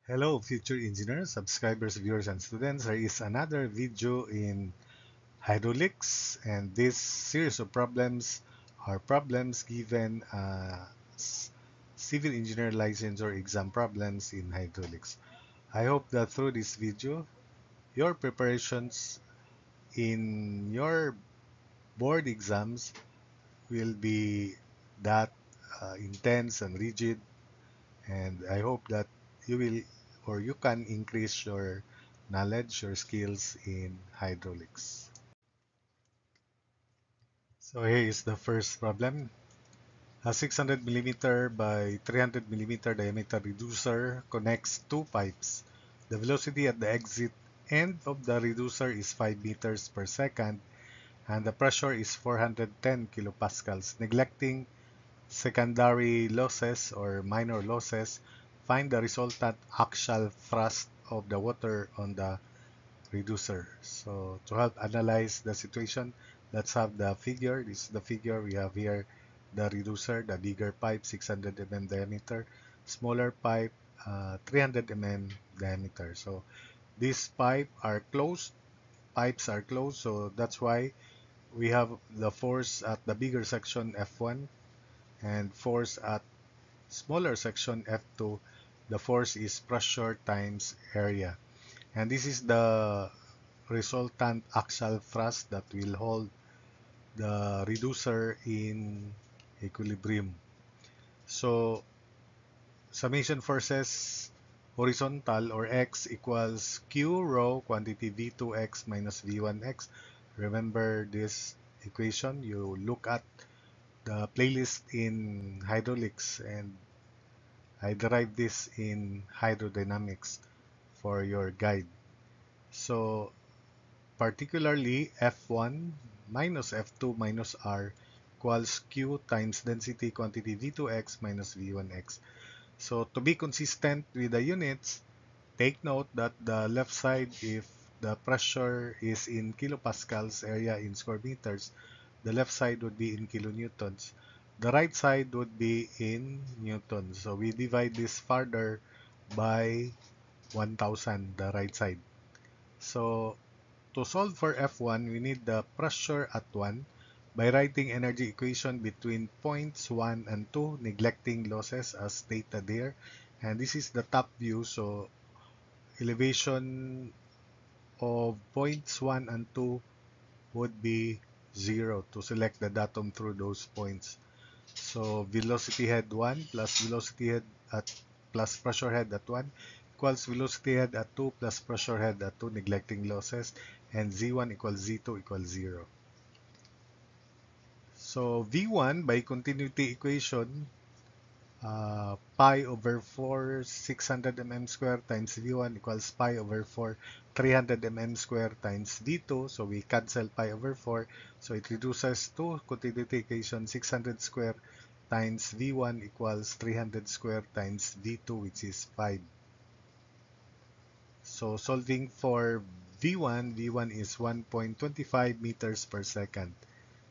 Hello, future engineers, subscribers, viewers, and students. There is another video in hydraulics, and this series of problems are problems given civil engineer license or exam problems in hydraulics. I hope that through this video, your preparations in your board exams will be that intense and rigid, and I hope that you will or you can increase your knowledge, your skills in hydraulics. So here is the first problem. A 600 millimeter by 300 millimeter diameter reducer connects two pipes. The velocity at the exit end of the reducer is 5 meters per second and the pressure is 410 kilopascals. Neglecting secondary losses or minor losses, find the resultant axial thrust of the water on the reducer. So to help analyze the situation, let's have the figure. This is the figure. We have here the reducer, the bigger pipe, 600 mm diameter, smaller pipe, 300 mm diameter. So these pipes are closed, so that's why we have the force at the bigger section F1 and force at smaller section F2. The force is pressure times area. And this is the resultant axial thrust that will hold the reducer in equilibrium. So summation forces horizontal or X equals Q rho quantity V2X minus V1X. Remember this equation. You look at the playlist in hydraulics, and I derived this in hydrodynamics for your guide. So particularly F1 minus F2 minus R equals Q times density quantity V2X minus V1X. So to be consistent with the units, take note that the left side, if the pressure is in kilopascals, area in square meters, the left side would be in kilonewtons. The right side would be in newtons. So we divide this further by 1000, the right side. So to solve for F1, we need the pressure at 1 by writing energy equation between points 1 and 2, neglecting losses as stated here. And this is the top view, so elevation of points 1 and 2 would be 0 to select the datum through those points. So velocity head 1 plus velocity head at plus pressure head at 1 equals velocity head at 2 plus pressure head at 2, neglecting losses, and Z1 equals Z2 equals 0. So V1 by continuity equation, pi over 4 600 mm square times V1 equals pi over 4 300 mm square times V2. So we cancel pi over 4. So it reduces to continuity equation 600 square times V1 equals 300 square times V2, which is 5. So solving for V1 is 1.25 meters per second.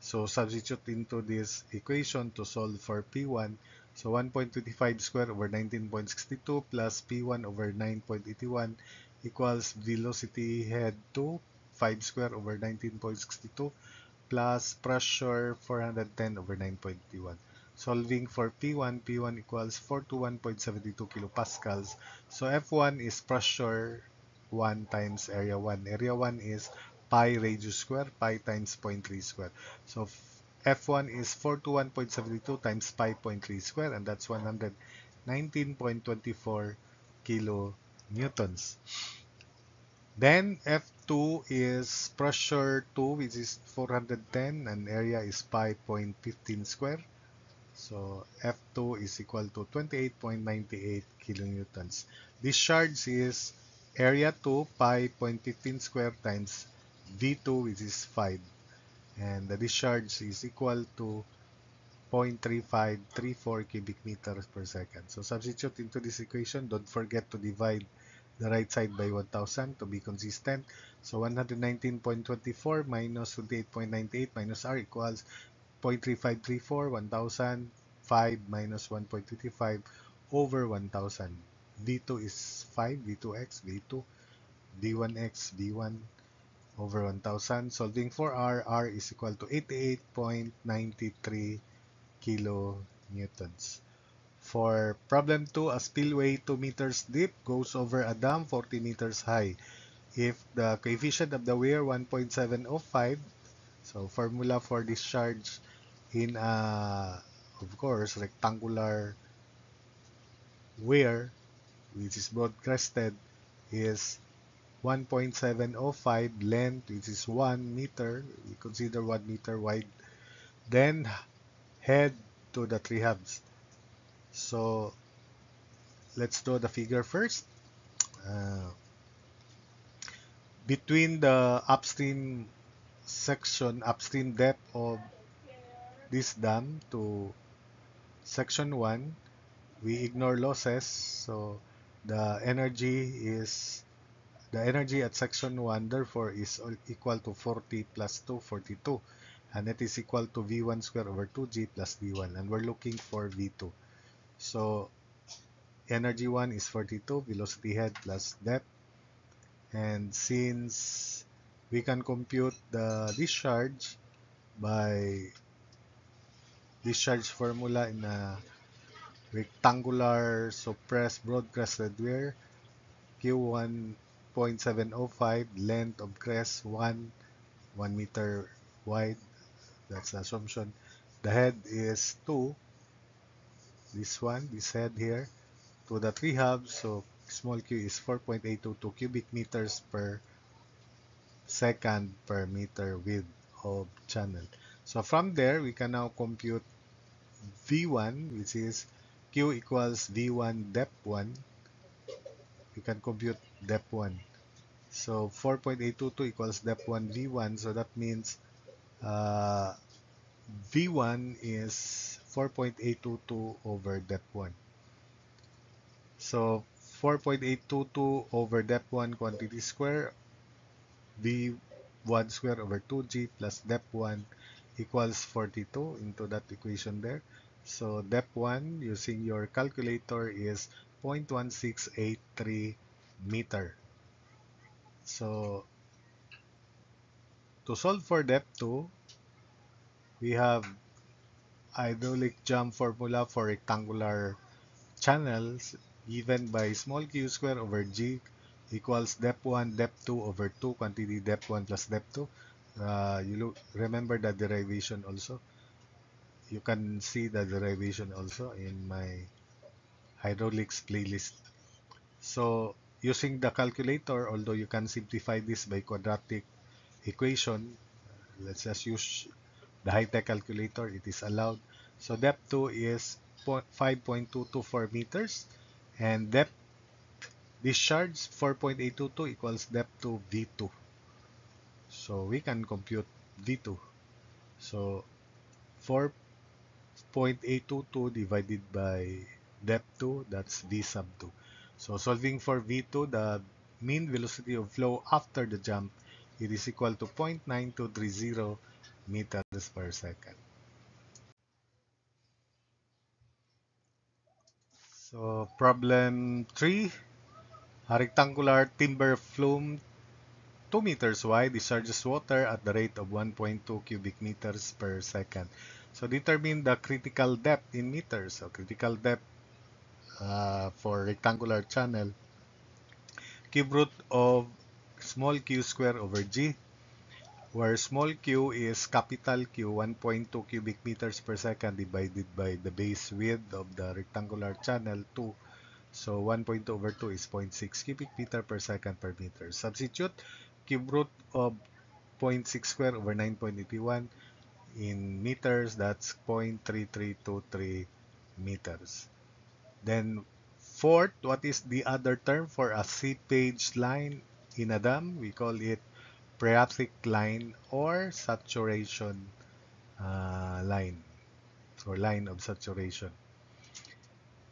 So substitute into this equation to solve for P1. So 1.25 square over 19.62 plus P1 over 9.81 equals velocity head 2, 5 square over 19.62 plus pressure 410 over 9.81. Solving for P1 equals 421.72 kilopascals. So F1 is pressure 1 times area 1. Area 1 is pi radius square, pi times zero point 0.3 square. So F1 is 421.72 times pi zero point 0.3 square, and that's 119.24 kilonewtons. Then F2 is pressure 2, which is 410, and area is pi 0.15 square. So F2 is equal to 28.98 kilonewtons. Discharge is area 2 pi 0.15 square times V2, which is 5. And the discharge is equal to 0.3534 cubic meters per second. So substitute into this equation. Don't forget to divide the right side by 1000 to be consistent. So 119.24 minus 28.98 minus R equals 0.3534, 1000, 5 minus 1.25 over 1000. V2 is 5, V2x, V2, V1x, V1 over 1000. Solving for R is equal to 88.93 kilonewtons. For problem 2, a spillway 2 meters deep goes over a dam 40 meters high. If the coefficient of the weir 1.705, so formula for discharge in a, of course, rectangular weir, which is broad crested, is 1.705, length, which is 1 meter, we consider 1 meter wide, then head to the three hubs. So let's draw the figure first. Uh, Between the upstream depth of this dam to section 1, we ignore losses. So the energy at section 1 therefore is equal to 40 plus 2, 42. And that is equal to V1 square over 2G plus V1. And we're looking for V2. So energy 1 is 42, velocity head plus depth. And since we can compute the discharge by discharge formula in a rectangular suppressed broad crested weir, Q1.705, length of crest 1 meter wide, that's the assumption. The head is 2, this head here, to the three hubs, so small q is 4.822 cubic meters per second per meter width of channel. So from there, we can now compute V1, which is Q equals V1 depth 1. We can compute depth 1. So 4.822 equals depth 1 V1. So that means uh, V1 is 4.822 over depth 1. So 4.822 over depth 1 quantity square, V1 square over 2G plus depth 1 equals 42 into that equation there. So depth 1 using your calculator is 0.1683 meter. So to solve for depth 2, we have hydraulic jump formula for rectangular channels given by small q square over g equals depth 1 depth 2 over 2 quantity depth 1 plus depth 2. Remember the derivation also. You can see the derivation also in my hydraulics playlist. So using the calculator, although you can simplify this by quadratic equation, let's just use the high-tech calculator, it is allowed. So depth 2 is 5.224 meters and depth discharge 4.822 equals depth 2 V2. So we can compute V2. So 4.822 divided by depth 2, that's V sub 2. So solving for V2, the mean velocity of flow after the jump, it is equal to 0.9230 meters per second. So problem 3, a rectangular timber flume 2 meters wide discharges water at the rate of 1.2 cubic meters per second. So determine the critical depth in meters. So critical depth for rectangular channel, cube root of small q square over g, where small q is capital Q, 1.2 cubic meters per second divided by the base width of the rectangular channel 2. So 1.2 over 2 is 0.6 cubic meter per second per meter. Substitute cube root of 0.6 square over 9.81 in meters, that's 0.3323 meters. Then fourth, what is the other term for a seepage line in a dam? We call it phreatic line or saturation line, or line of saturation.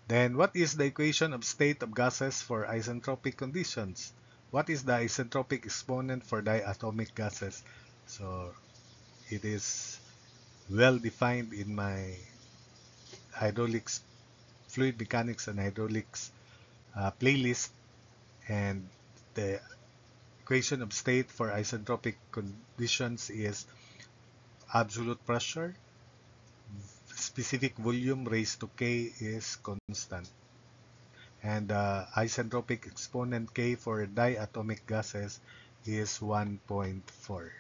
Then what is the equation of state of gases for isentropic conditions? What is the isentropic exponent for diatomic gases? So it is well defined in my hydraulics, fluid mechanics and hydraulics playlist, and the equation of state for isentropic conditions is absolute pressure, specific volume raised to k is constant, and isentropic exponent k for diatomic gases is 1.4.